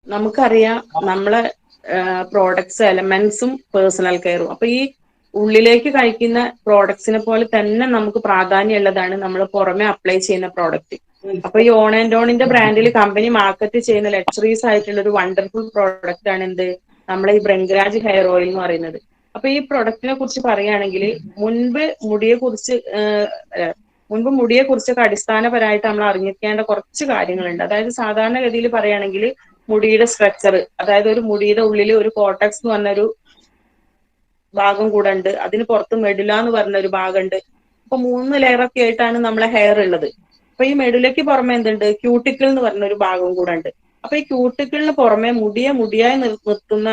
നമുക്കറിയാം നമ്മളെ products എലമെന്റ്സും personal കെയറും. അപ്പൊ ഈ ഉള്ളിലേക്ക് കഴിക്കുന്ന പ്രോഡക്ട്സിനെ പോലെ തന്നെ നമുക്ക് പ്രാധാന്യമുള്ളതാണ് നമ്മൾ പുറമെ അപ്ലൈ ചെയ്യുന്ന പ്രോഡക്റ്റ്. അപ്പൊ ഈ ഓൺ ആൻഡ് ഓണിന്റെ ബ്രാൻഡിൽ കമ്പനി മാർക്കറ്റ് ചെയ്യുന്ന ലക്ഷറീസ് ആയിട്ടുള്ള ഒരു വണ്ടർഫുൾ പ്രോഡക്റ്റ് ആണ് എന്ത്, നമ്മളെ ഈ ബ്രംഗരാജ് ഹെയർ ഓയിൽ എന്ന് പറയുന്നത്. അപ്പൊ ഈ പ്രൊഡക്റ്റിനെ കുറിച്ച് പറയുകയാണെങ്കിൽ മുൻപ് മുടിയെ കുറിച്ച് കുറിച്ചൊക്കെ അടിസ്ഥാനപരമായിട്ട് നമ്മൾ അറിഞ്ഞിരിക്കേണ്ട കുറച്ച് കാര്യങ്ങളുണ്ട്. അതായത് സാധാരണഗതിയിൽ പറയുകയാണെങ്കിൽ മുടിയുടെ സ്ട്രക്ചർ, അതായത് ഒരു മുടിയുടെ ഉള്ളിൽ ഒരു കോട്ടക്സ് എന്ന് പറഞ്ഞൊരു ഭാഗം കൂടെ ഉണ്ട്, അതിന് പുറത്ത് മെഡുല എന്ന് പറഞ്ഞ ഒരു ഭാഗമുണ്ട്. അപ്പൊ 3 ലെയറൊക്കെ ആയിട്ടാണ് നമ്മളെ ഹെയർ ഉള്ളത്. അപ്പൊ ഈ മെഡുലയ്ക്ക് പുറമെ എന്തുണ്ട്, ക്യൂട്ടിക്കിൾ എന്ന് പറഞ്ഞ ഒരു ഭാഗവും കൂടെ ഉണ്ട്. അപ്പൊ ഈ ക്യൂട്ടിക്കിളിന് പുറമെ മുടിയായി നിർത്തുന്ന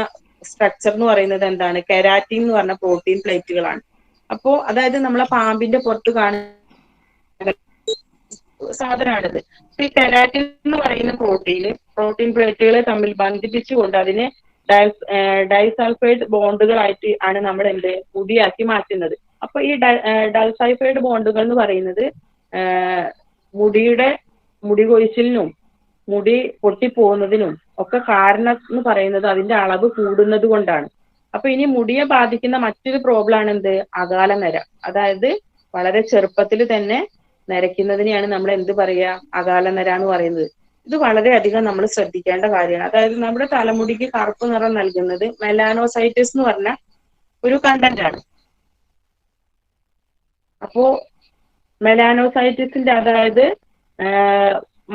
സ്ട്രക്ചർ എന്ന് പറയുന്നത് എന്താണ്, കെരാറ്റിൻ എന്ന് പറഞ്ഞ പ്രോട്ടീൻ പ്ലേറ്റുകളാണ്. അപ്പോ അതായത് നമ്മളെ പാമ്പിന്റെ പുറത്ത് കാണുന്ന സാധനമാണിത്. ഈ കെരാറ്റിൻ എന്ന് പറയുന്ന പ്രോട്ടീൻ പ്ലേറ്റുകളെ തമ്മിൽ ബന്ധിപ്പിച്ചുകൊണ്ട് അതിനെ ഡൈസൾഫൈഡ് ബോണ്ടുകളായിട്ട് ആണ് നമ്മൾ മുടിയാക്കി മാറ്റുന്നത്. അപ്പൊ ഈ ഡൈസൾഫൈഡ് ബോണ്ടുകൾ എന്ന് പറയുന്നത് മുടി കൊഴിച്ചിലിനും മുടി പൊട്ടിപ്പോകുന്നതിനും ഒക്കെ കാരണം എന്ന് പറയുന്നത് അതിന്റെ അളവ് കൂടുന്നത് കൊണ്ടാണ്. അപ്പൊ ഇനി മുടിയെ ബാധിക്കുന്ന മറ്റൊരു പ്രോബ്ലം ആണ് അകാല നര. അതായത് വളരെ ചെറുപ്പത്തിൽ തന്നെ നരയ്ക്കുന്നതിനെയാണ് നമ്മൾ പറയുക, അകാല നര എന്ന് പറയുന്നത്. ഇത് വളരെയധികം നമ്മൾ ശ്രദ്ധിക്കേണ്ട കാര്യമാണ്. അതായത് നമ്മുടെ തലമുടിക്ക് കറുപ്പ് നിറം നൽകുന്നത് മെലാനോസൈറ്റിസ് എന്ന് പറഞ്ഞ ഒരു കണ്ടന്റ് ആണ്. അപ്പോ മെലാനോസൈറ്റിസിന്റെ അതായത്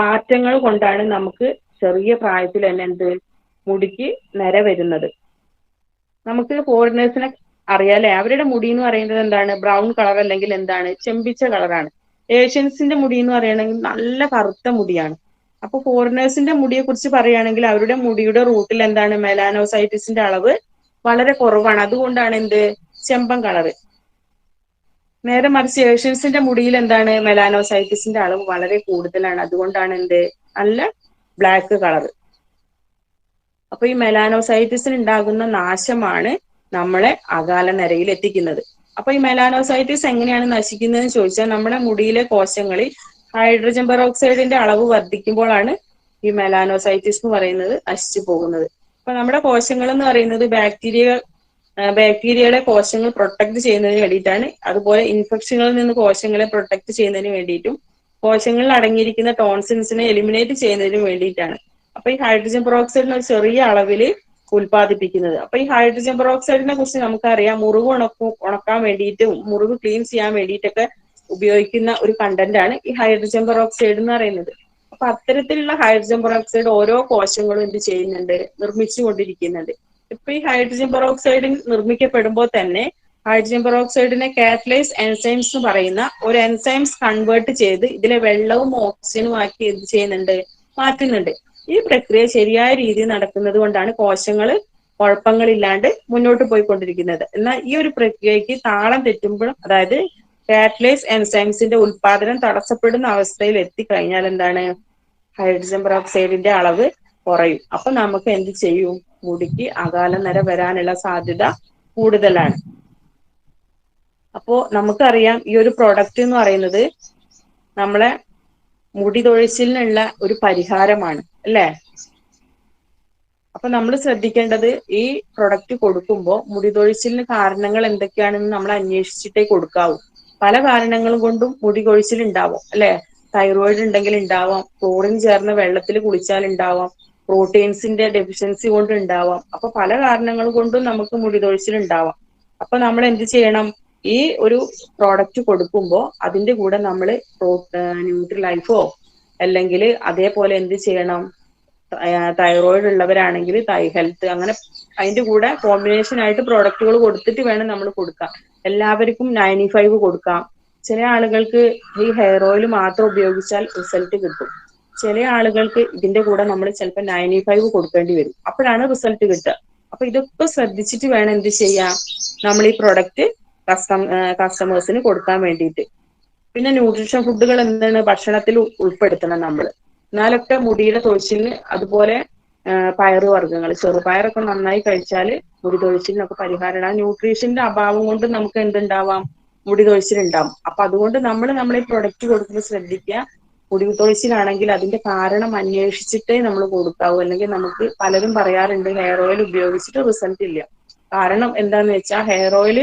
മാറ്റങ്ങൾ കൊണ്ടാണ് നമുക്ക് ചെറിയ പ്രായത്തിൽ തന്നെ മുടിക്ക് നര വരുന്നത്. നമുക്ക് ഫോറിനേഴ്സിനെ അറിയാലേ, അവരുടെ മുടി എന്ന് പറയുന്നത് എന്താണ്, ബ്രൗൺ കളർ അല്ലെങ്കിൽ ചെമ്പിച്ച കളറാണ്. ഏഷ്യൻസിന്റെ മുടി എന്ന് പറയുകയാണെങ്കിൽ നല്ല കറുത്ത മുടിയാണ്. അപ്പൊ ഫോറിനേഴ്സിന്റെ മുടിയെ കുറിച്ച് പറയുകയാണെങ്കിൽ അവരുടെ മുടിയുടെ റൂട്ടിൽ മെലാനോസൈറ്റിസിന്റെ അളവ് വളരെ കുറവാണ്. അതുകൊണ്ടാണ് ചെമ്പൻ കളറ്. നേരെ മറിച്ച് ഏഷ്യൻസിന്റെ മുടിയിൽ മെലാനോസൈറ്റിസിന്റെ അളവ് വളരെ കൂടുതലാണ്. അതുകൊണ്ടാണ് നല്ല ബ്ലാക്ക് കളറ്. അപ്പൊ ഈ മെലാനോസൈറ്റിസിന് ഉണ്ടാകുന്ന നാശമാണ് നമ്മളെ അകാല നരയിൽ എത്തിക്കുന്നത്. അപ്പൊ ഈ മെലാനോസൈറ്റിസ് എങ്ങനെയാണ് നശിക്കുന്നതെന്ന് ചോദിച്ചാൽ നമ്മുടെ മുടിയിലെ കോശങ്ങളിൽ ഹൈഡ്രജൻ പെറോക്സൈഡിന്റെ അളവ് വർദ്ധിക്കുമ്പോഴാണ് ഈ മെലാനോസൈറ്റിസ് എന്ന് പറയുന്നത് നശിച്ചു പോകുന്നത്. അപ്പൊ നമ്മുടെ കോശങ്ങൾ എന്ന് പറയുന്നത് ബാക്ടീരിയയുടെ കോശങ്ങൾ പ്രൊട്ടക്ട് ചെയ്യുന്നതിന് വേണ്ടിയിട്ടാണ്. അതുപോലെ ഇൻഫെക്ഷനുകളിൽ നിന്ന് കോശങ്ങളെ പ്രൊട്ടക്ട് ചെയ്യുന്നതിന് വേണ്ടിയിട്ടും കോശങ്ങളിൽ അടങ്ങിയിരിക്കുന്ന ടോൺസിൽസിനെ എലിമിനേറ്റ് ചെയ്യുന്നതിന് വേണ്ടിയിട്ടാണ്. അപ്പൊ ഈ ഹൈഡ്രജൻ പെറോക്സൈഡിന് ഒരു ചെറിയ അളവിൽ ഉൽപ്പാദിപ്പിക്കുന്നത്. അപ്പൊ ഈ ഹൈഡ്രജൻ പെറോക്സൈഡിനെ കുറിച്ച് നമുക്കറിയാം, മുറിവ് ഉണക്കാൻ വേണ്ടിയിട്ടും മുറിവ് ക്ലീൻ ചെയ്യാൻ വേണ്ടിയിട്ടൊക്കെ ഉപയോഗിക്കുന്ന ഒരു കണ്ടന്റ് ആണ് ഈ ഹൈഡ്രജൻ പെറോക്സൈഡ് എന്ന് പറയുന്നത്. അപ്പൊ അത്തരത്തിലുള്ള ഹൈഡ്രജൻ പെറോക്സൈഡ് ഓരോ കോശങ്ങളും നിർമ്മിച്ചുകൊണ്ടിരിക്കുന്നുണ്ട്. ഇപ്പൊ ഈ ഹൈഡ്രജൻ പെറോക്സൈഡ് നിർമ്മിക്കപ്പെടുമ്പോൾ തന്നെ ഹൈഡ്രജൻ പെറോക്സൈഡിനെ കാറ്റലൈസ് എൻസൈംസ് എന്ന് പറയുന്ന ഒരു എൻസൈംസ് കൺവേർട്ട് ചെയ്ത് ഇതിലെ വെള്ളവും ഓക്സിജനും ആക്കി മാറ്റുന്നുണ്ട്. ഈ പ്രക്രിയ ശരിയായ രീതിയിൽ നടക്കുന്നത് കൊണ്ടാണ് കോശങ്ങൾ കുഴപ്പങ്ങളില്ലാണ്ട് മുന്നോട്ട് പോയിക്കൊണ്ടിരിക്കുന്നത്. എന്നാൽ ഈ ഒരു പ്രക്രിയക്ക് താളം തെറ്റുമ്പോൾ, അതായത് കാറ്റലൈസ് എൻസൈംസിന്റെ ഉൽപാദനം തടസ്സപ്പെടുന്ന അവസ്ഥയിൽ എത്തിക്കഴിഞ്ഞാൽ ഹൈഡ്രജൻ പെറോക്സൈഡിന്റെ അളവ് കുറയും. അപ്പൊ നമുക്ക് മുടിക്ക് അകാല നര വരാനുള്ള സാധ്യത കൂടുതലാണ്. അപ്പോ നമുക്കറിയാം ഈ ഒരു പ്രൊഡക്റ്റ് എന്ന് പറയുന്നത് നമ്മളെ മുടി തൊഴിച്ചിലിനുള്ള ഒരു പരിഹാരമാണ്, അല്ലേ? അപ്പൊ നമ്മൾ ശ്രദ്ധിക്കേണ്ടത്, ഈ പ്രൊഡക്റ്റ് കൊടുക്കുമ്പോൾ മുടി തൊഴിച്ചിലിന് കാരണങ്ങൾ എന്തൊക്കെയാണെന്ന് നമ്മൾ അന്വേഷിച്ചിട്ടേ കൊടുക്കാവൂ. പല കാരണങ്ങളും കൊണ്ടും മുടി കൊഴിച്ചിൽ ഉണ്ടാവാം, അല്ലെ? തൈറോയിഡ് ഉണ്ടെങ്കിൽ ഉണ്ടാവാം, ക്ലോറിൻ ചേർന്ന വെള്ളത്തിൽ കുളിച്ചാൽ ഉണ്ടാവാം, പ്രോട്ടീൻസിന്റെ ഡെഫിഷ്യൻസി കൊണ്ട് ഉണ്ടാവാം. അപ്പൊ പല കാരണങ്ങൾ കൊണ്ടും നമുക്ക് മുടി തൊഴിച്ചിൽ ഉണ്ടാവാം. അപ്പൊ നമ്മൾ എന്ത് ചെയ്യണം, ഈ ഒരു പ്രോഡക്റ്റ് കൊടുക്കുമ്പോൾ അതിന്റെ കൂടെ നമ്മൾ ന്യൂട്രിലൈഫോ അല്ലെങ്കിൽ അതേപോലെ എന്ത് ചെയ്യണം, തൈറോയിഡ് ഉള്ളവരാണെങ്കിൽ തൈ ഹെൽത്ത്, അങ്ങനെ അതിന്റെ കൂടെ കോമ്പിനേഷൻ ആയിട്ട് പ്രോഡക്റ്റുകൾ കൊടുത്തിട്ട് വേണം നമ്മൾ കൊടുക്കാം. എല്ലാവർക്കും 95 കൊടുക്കാം. ചില ആളുകൾക്ക് ഈ ഹെയർ ഓയിൽ മാത്രം ഉപയോഗിച്ചാൽ റിസൾട്ട് കിട്ടും. ചില ആളുകൾക്ക് ഇതിന്റെ കൂടെ നമ്മൾ ചിലപ്പോൾ 95 കൊടുക്കേണ്ടി വരും. അപ്പോഴാണ് റിസൾട്ട് കിട്ടുക. അപ്പൊ ഇതൊക്കെ ശ്രദ്ധിച്ചിട്ട് വേണം എന്ത് ചെയ്യാം, നമ്മൾ ഈ പ്രൊഡക്റ്റ് കസ്റ്റമേഴ്സിന് കൊടുക്കാൻ വേണ്ടിയിട്ട്. പിന്നെ ന്യൂട്രീഷൻ ഫുഡുകൾ ഭക്ഷണത്തിൽ ഉൾപ്പെടുത്തണം നമ്മൾ. എന്നാലൊക്കെ മുടിയുടെ തൊഴിച്ചിലിന്, അതുപോലെ പയറ് വർഗ്ഗങ്ങൾ, ചെറുപയറൊക്കെ നന്നായി കഴിച്ചാൽ മുടി തൊഴിച്ചിലിനൊക്കെ പരിഹാരമാണ്. ന്യൂട്രീഷന്റെ അഭാവം കൊണ്ട് നമുക്ക് എന്തുണ്ടാവാം, മുടി തൊഴിച്ചിലുണ്ടാവും. അപ്പൊ അതുകൊണ്ട് നമ്മൾ ഈ പ്രൊഡക്റ്റ് കൊടുക്കുമ്പോൾ ശ്രദ്ധിക്കുക, മുടി തൊഴിച്ചിലാണെങ്കിൽ അതിന്റെ കാരണം അന്വേഷിച്ചിട്ടേ നമ്മൾ കൊടുക്കാവൂ. അല്ലെങ്കിൽ നമുക്ക് പലരും പറയാറുണ്ട് ഹെയർ ഓയിൽ ഉപയോഗിച്ചിട്ട് റിസൾട്ട് ഇല്ല. കാരണം എന്താന്ന് വെച്ചാൽ ഹെയർ ഓയിൽ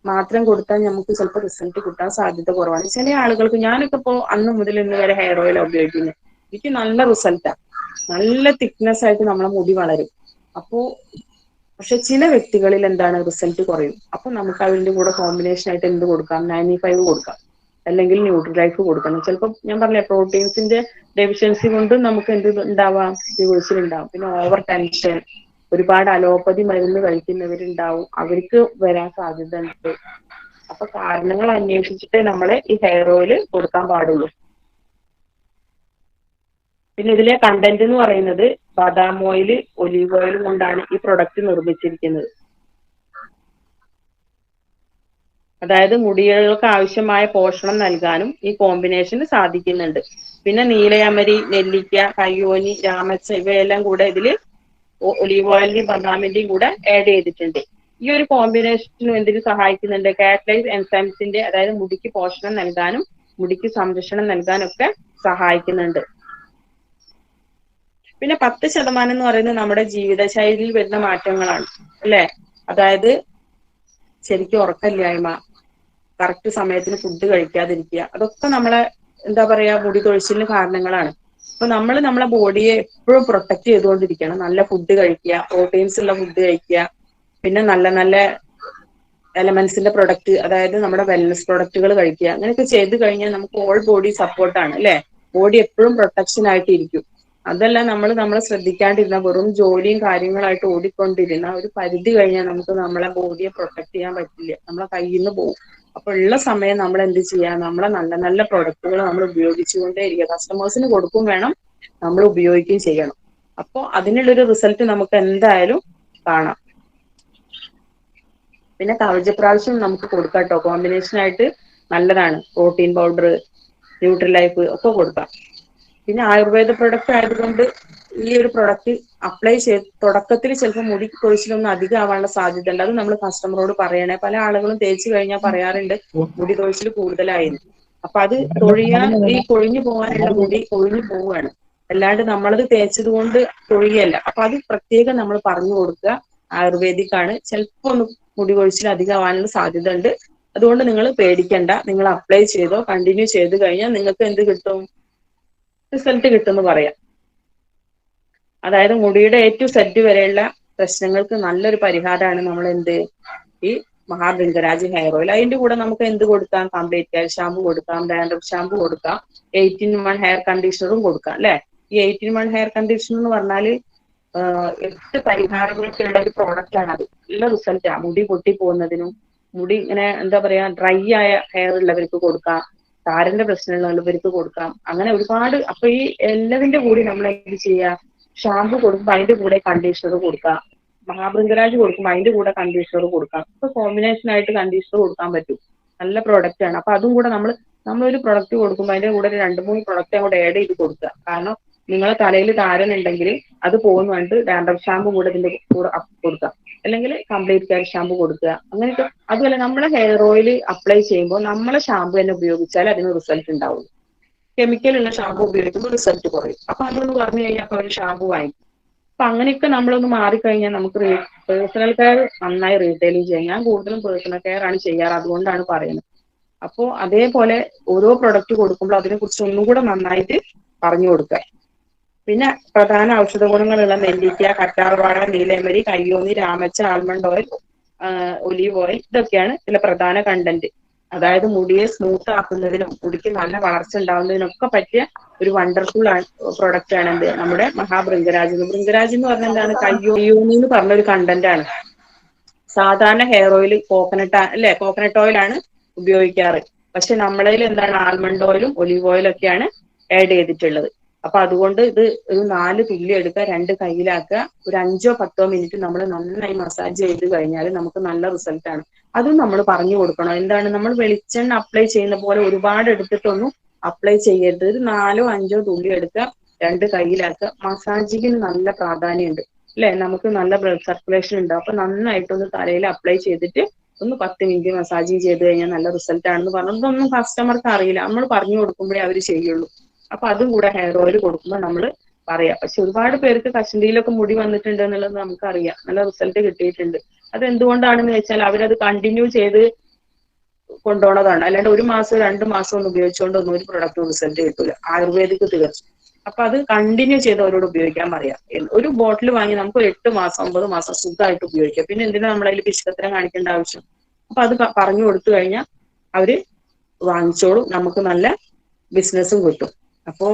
മാത്രം കൊടുത്താൽ നമുക്ക് ചിലപ്പോൾ റിസൾട്ട് കിട്ടാൻ സാധ്യത കുറവാണ്. ചില ആളുകൾക്ക്, ഞാനൊക്കെ ഇപ്പോ അന്ന് മുതൽ ഇന്ന് വരെ ഹെയർ ഓയിൽ ഉപയോഗിക്കുന്നത്, എനിക്ക് നല്ല റിസൾട്ടാണ്. നല്ല തിക്നെസ് ആയിട്ട് നമ്മളെ മുടി വളരും. അപ്പോ പക്ഷെ ചില വ്യക്തികളിൽ എന്താണ് റിസൾട്ട് കുറയും. അപ്പൊ നമുക്ക് അതിന്റെ കൂടെ കോമ്പിനേഷൻ ആയിട്ട് എന്ത് കൊടുക്കാം? 95 കൊടുക്കാം, അല്ലെങ്കിൽ ന്യൂട്രിലൈഫ് കൊടുക്കണം. ചിലപ്പോൾ ഞാൻ പറഞ്ഞ പ്രോട്ടീൻസിന്റെ ഡെഫിഷ്യൻസി കൊണ്ട് നമുക്ക് എന്ത് ഉണ്ടാവാം? ഉണ്ടാവും. പിന്നെ ഓവർ ടെൻഷൻ, ഒരുപാട് അലോപ്പതി മരുന്ന് കഴിക്കുന്നവരുണ്ടാവും, അവർക്ക് വരാൻ സാധ്യത ഉണ്ട്. അപ്പൊ കാരണങ്ങൾ അന്വേഷിച്ചിട്ടേ നമ്മള് ഈ ഹെയർ ഓയിൽ കൊടുക്കാൻ പാടുള്ളൂ. പിന്നെ ഇതിലെ കണ്ടന്റ് എന്ന് പറയുന്നത് ബദാം ഓയിൽ, ഒലീവ് ഓയിൽ കൊണ്ടാണ് ഈ പ്രൊഡക്റ്റ് നിർമ്മിച്ചിരിക്കുന്നത്. അതായത് മുടികൾക്ക് ആവശ്യമായ പോഷണം നൽകാനും ഈ കോമ്പിനേഷന് സാധിക്കുന്നുണ്ട്. പിന്നെ നീലയമരി, നെല്ലിക്ക, കയ്യോന്നി, രാമച്ച ഇവയെല്ലാം കൂടെ ഇതില് ഒലീവ് ഓയിലിന്റെയും ബദാമിന്റെയും കൂടെ ആഡ് ചെയ്തിട്ടുണ്ട്. ഈ ഒരു കോമ്പിനേഷൻ എന്തിനു സഹായിക്കുന്നുണ്ട്? കാറ്റലൈസ് എൻസൈംസിന്റെ, അതായത് മുടിക്ക് പോഷണം നൽകാനും മുടിക്ക് സംരക്ഷണം നൽകാനും ഒക്കെ സഹായിക്കുന്നുണ്ട്. പിന്നെ 10% എന്ന് പറയുന്നത് നമ്മുടെ ജീവിതശൈലിയിൽ വരുന്ന മാറ്റങ്ങളാണ് അല്ലെ. അതായത് ശരിക്കും ഉറക്കമില്ലായ്മ, കറക്റ്റ് സമയത്തിന് ഫുഡ് കഴിക്കാതിരിക്കുക, അതൊക്കെ നമ്മളെ എന്താ പറയാ മുടി കൊഴിച്ചിലിന് കാരണങ്ങളാണ്. അപ്പൊ നമ്മൾ നമ്മളെ ബോഡിയെ എപ്പോഴും പ്രൊട്ടക്ട് ചെയ്തുകൊണ്ടിരിക്കണം. നല്ല ഫുഡ് കഴിക്കുക, പ്രോട്ടീൻസ് ഉള്ള ഫുഡ് കഴിക്കുക, പിന്നെ നല്ല നല്ല എലമെന്റ്സിന്റെ പ്രൊഡക്റ്റ്, അതായത് നമ്മുടെ വെൽനസ് പ്രൊഡക്റ്റുകൾ കഴിക്കുക. അങ്ങനെയൊക്കെ ചെയ്ത് കഴിഞ്ഞാൽ നമുക്ക് ഓൾ ബോഡി സപ്പോർട്ടാണ് അല്ലെ. ബോഡി എപ്പോഴും പ്രൊട്ടക്ഷൻ ആയിട്ടിരിക്കും. അതല്ല നമ്മളെ ശ്രദ്ധിക്കാണ്ടിരുന്ന വെറും ജോലിയും കാര്യങ്ങളായിട്ട് ഓടിക്കൊണ്ടിരുന്ന ഒരു പരിധി കഴിഞ്ഞാൽ നമുക്ക് നമ്മളെ ബോഡിയെ പ്രൊട്ടക്ട് ചെയ്യാൻ പറ്റില്ല, നമ്മളെ കയ്യിൽ നിന്ന് പോകും. അപ്പൊ ഉള്ള സമയം നമ്മൾ എന്ത് ചെയ്യാ? നമ്മളെ നല്ല നല്ല പ്രൊഡക്റ്റുകൾ നമ്മൾ ഉപയോഗിച്ചുകൊണ്ടേ ഇരിക്കുക. കസ്റ്റമേഴ്സിന് കൊടുക്കും വേണം, നമ്മൾ ഉപയോഗിക്കുകയും ചെയ്യണം. അപ്പൊ അതിനുള്ളൊരു റിസൾട്ട് നമുക്ക് എന്തായാലും കാണാം. പിന്നെ കവചപ്രാവശ്യം നമുക്ക് കൊടുക്കാം കേട്ടോ, കോമ്പിനേഷൻ ആയിട്ട് നല്ലതാണ്. പ്രോട്ടീൻ പൗഡർ, ന്യൂട്രിലൈഫ് ഒക്കെ കൊടുക്കാം. പിന്നെ ആയുർവേദ പ്രൊഡക്റ്റ് ആയതുകൊണ്ട് ഈ ഒരു പ്രൊഡക്റ്റ് അപ്ലൈ ചെയ്ത് തുടക്കത്തിൽ ചിലപ്പോൾ മുടി കൊഴിച്ചിലൊന്നും അധികം ആവാനുള്ള സാധ്യത ഉണ്ട്. അത് നമ്മൾ കസ്റ്റമറോട് പറയണേ. പല ആളുകളും തേച്ച് കഴിഞ്ഞാൽ പറയാറുണ്ട് മുടി കൊഴിച്ചിൽ കൂടുതലായിരുന്നു. അപ്പൊ അത് ഈ കൊഴിഞ്ഞു പോകാനുള്ള മുടി കൊഴിഞ്ഞു പോവുകയാണ്, അല്ലാണ്ട് നമ്മളത് തേച്ചത് കൊണ്ട് കൊഴിയല്ല. അപ്പൊ അത് പ്രത്യേകം നമ്മൾ പറഞ്ഞു കൊടുക്കുക. ആയുർവേദിക് ആണ്, ചിലപ്പോ ഒന്ന് മുടി കൊഴിച്ചിൽ അധികം ആവാനുള്ള സാധ്യത ഉണ്ട്. അതുകൊണ്ട് നിങ്ങൾ പേടിക്കണ്ട, നിങ്ങൾ അപ്ലൈ ചെയ്തോ, കണ്ടിന്യൂ ചെയ്ത് കഴിഞ്ഞാൽ നിങ്ങൾക്ക് എന്ത് കിട്ടും? റിസൾട്ട് കിട്ടുമെന്ന് പറയാം. അതായത് മുടിയുടെ A to Z വരെയുള്ള പ്രശ്നങ്ങൾക്ക് നല്ലൊരു പരിഹാരമാണ് നമ്മൾ ഈ മഹാബൃംഗരാജ് ഹെയർ ഓയിൽ. അതിന്റെ കൂടെ നമുക്ക് എന്ത് കൊടുക്കാം? കംപ്ലീറ്റ് ഹെയർ ഷാമ്പു കൊടുക്കാം, ഡാൻഡ്രഫ് ഷാമ്പു കൊടുക്കാം, 18-in-1 ഹെയർ കണ്ടീഷണറും കൊടുക്കാം അല്ലെ. ഈ 18-in-1 ഹെയർ കണ്ടീഷണർ എന്ന് പറഞ്ഞാൽ 8 പരിഹാരങ്ങൾക്കുള്ള ഒരു പ്രോഡക്റ്റ് ആണ്. അത് നല്ല റിസൾട്ടാണ്. മുടി പൊട്ടി പോകുന്നതിനും, മുടി ഇങ്ങനെ എന്താ പറയാ ഡ്രൈ ആയ ഹെയർ ഉള്ളവർക്ക് കൊടുക്കാം, താരന്റെ പ്രശ്നമുള്ളവർക്ക് കൊടുക്കാം, അങ്ങനെ ഒരുപാട്. അപ്പൊ ഈ എല്ലാതിന്റെ കൂടി നമ്മൾ എന്ത് ചെയ്യുക? ഷാമ്പു കൊടുക്കുമ്പോൾ അതിന്റെ കൂടെ കണ്ടീഷണർ കൊടുക്കാം, മഹാബൃംഗരാജ് കൊടുക്കുമ്പോൾ അതിന്റെ കൂടെ കണ്ടീഷണർ കൊടുക്കാം. ഇപ്പൊ കോമ്പിനേഷൻ ആയിട്ട് കണ്ടീഷണർ കൊടുക്കാൻ പറ്റും. നല്ല പ്രോഡക്റ്റ് ആണ്. അപ്പൊ അതും കൂടെ നമ്മളൊരു പ്രൊഡക്റ്റ് കൊടുക്കുമ്പോൾ അതിന്റെ കൂടെ 2-3 പ്രൊഡക്റ്റ് അങ്ങോട്ട് ആഡ് ചെയ്ത് കൊടുക്കുക. കാരണം നിങ്ങളെ തലയിൽ താരൻ ഉണ്ടെങ്കിൽ അത് പോകുന്നുണ്ട്, ഡാൻഡ്രഫ് ഷാമ്പു കൂടെ ഇതിന്റെ കൂടെ കൊടുക്കുക, അല്ലെങ്കിൽ കംപ്ലീറ്റ് ഹെയർ ഷാമ്പു കൊടുക്കുക. അങ്ങനെയൊക്കെ. അതുപോലെ നമ്മളെ ഹെയർ ഓയിൽ അപ്ലൈ ചെയ്യുമ്പോൾ നമ്മളെ ഷാമ്പു തന്നെ ഉപയോഗിച്ചാൽ അതിന് റിസൾട്ട് ഉണ്ടാവും. കെമിക്കൽ ഉള്ള ഷാമ്പു ഉപയോഗിക്കുമ്പോൾ റിസൾട്ട് കുറയും. അപ്പൊ അതൊന്ന് പറഞ്ഞു കഴിഞ്ഞാൽ അപ്പൊ ഒരു ഷാമ്പു വാങ്ങിക്കും. അപ്പൊ അങ്ങനെയൊക്കെ നമ്മളൊന്ന് മാറിക്കഴിഞ്ഞാൽ നമുക്ക് പേഴ്സണൽ കെയർ നന്നായി റീറ്റെയിലിംഗ് ചെയ്യാം. ഞാൻ കൂടുതലും പേഴ്സണൽ കെയർ ആണ് ചെയ്യാറ്, അതുകൊണ്ടാണ് പറയുന്നത്. അപ്പോൾ അതേപോലെ ഓരോ പ്രൊഡക്റ്റ് കൊടുക്കുമ്പോൾ അതിനെ കുറിച്ച് ഒന്നും കൂടെ നന്നായിട്ട് പറഞ്ഞു കൊടുക്കുക. പിന്നെ പ്രധാന ഔഷധ ഗുണങ്ങളുള്ള നെല്ലിക്ക, കറ്റാർവാഴ, നീലയമരി, കയ്യോന്നി, രാമച്ച, ആൽമണ്ട് ഓയിൽ, ഒലീവ് ഓയിൽ, ഇതൊക്കെയാണ് ഇതിലെ പ്രധാന കണ്ടന്റ്. അതായത് മുടിയെ സ്മൂത്ത് ആക്കുന്നതിനും മുടിക്ക് നല്ല വളർച്ച ഉണ്ടാവുന്നതിനൊക്കെ പറ്റിയ ഒരു വണ്ടർഫുൾ പ്രൊഡക്റ്റ് ആണ് എന്ത് നമ്മുടെ മഹാബൃംഗരാജ്. ബൃംഗരാജ് എന്ന് പറഞ്ഞാൽ എന്താണ്? കയ്യോന്നി എന്ന് പറഞ്ഞൊരു കണ്ടന്റ് ആണ്. സാധാരണ ഹെയർ ഓയിൽ കോക്കനട്ട് ഓയിലാണ് ഉപയോഗിക്കാറ്. പക്ഷെ നമ്മളതിൽ എന്താണ്? ആൽമണ്ട് ഓയിലും ഒലീവ് ഓയിലും ഒക്കെയാണ് ആഡ് ചെയ്തിട്ടുള്ളത്. അപ്പൊ അതുകൊണ്ട് ഇത് ഒരു 4 തുള്ളി എടുക്കുക, 2 കയ്യിലാക്കുക, ഒരു 5-10 മിനിറ്റ് നമ്മൾ നന്നായി മസാജ് ചെയ്ത് കഴിഞ്ഞാൽ നമുക്ക് നല്ല റിസൾട്ട് ആണ്. അതും നമ്മൾ പറഞ്ഞു കൊടുക്കണം. എന്താണ്? നമ്മൾ വെളിച്ചെണ്ണ അപ്ലൈ ചെയ്യുന്ന പോലെ ഒരുപാട് എടുത്തിട്ടൊന്നും അപ്ലൈ ചെയ്യരുത്. ഒരു 4-5 തുള്ളി എടുക്കുക, 2 കയ്യിലാക്കുക. മസാജിങ്ങിന് നല്ല പ്രാധാന്യമുണ്ട് അല്ലെ. നമുക്ക് നല്ല ബ്ലഡ് സർക്കുലേഷൻ ഉണ്ട്. അപ്പൊ നന്നായിട്ടൊന്ന് തലയിൽ അപ്ലൈ ചെയ്തിട്ട് ഒന്ന് 10 മിനിറ്റ് മസാജിങ് ചെയ്ത് കഴിഞ്ഞാൽ നല്ല റിസൾട്ട് ആണെന്ന് പറഞ്ഞു. ഇതൊന്നും കസ്റ്റമർക്ക് അറിയില്ല, നമ്മൾ പറഞ്ഞു കൊടുക്കുമ്പോഴേ അവർ ചെയ്യുള്ളൂ. അപ്പൊ അതും കൂടെ ഹെയർ ഓയിൽ കൊടുക്കുമ്പോൾ നമ്മൾ പറയാം. പക്ഷെ ഒരുപാട് പേർക്ക് കഷണ്ടിയിലൊക്കെ മുടി വന്നിട്ടുണ്ട് എന്നുള്ളത് നമുക്കറിയാം, നല്ല റിസൾട്ട് കിട്ടിയിട്ടുണ്ട്. അത് എന്തുകൊണ്ടാണെന്ന് വെച്ചാൽ അവരത് കണ്ടിന്യൂ ചെയ്ത് കൊണ്ടുപോകുന്നതാണ്. അല്ലാണ്ട് 1 മാസം 2 മാസം ഒന്നും ഉപയോഗിച്ചുകൊണ്ടൊന്നും ഒരു പ്രൊഡക്റ്റ് റിസൾട്ട് കിട്ടില്ല, ആയുർവേദിക് തീർച്ചയായും. അപ്പൊ അത് കണ്ടിന്യൂ ചെയ്ത് അവരോട് ഉപയോഗിക്കാൻ പറയാം. ഒരു ബോട്ടിൽ വാങ്ങി നമുക്ക് 8 മാസം 9 മാസം സുഖമായിട്ട് ഉപയോഗിക്കാം. പിന്നെ എന്തിനാ നമ്മളതിൽ പിശുക്കത്തരം കാണിക്കേണ്ട ആവശ്യം? അപ്പൊ അത് പറഞ്ഞു കൊടുത്തു കഴിഞ്ഞാൽ അവര് വാങ്ങിച്ചോളും, നമുക്ക് നല്ല ബിസിനസ്സും കിട്ടും. അപ്പോ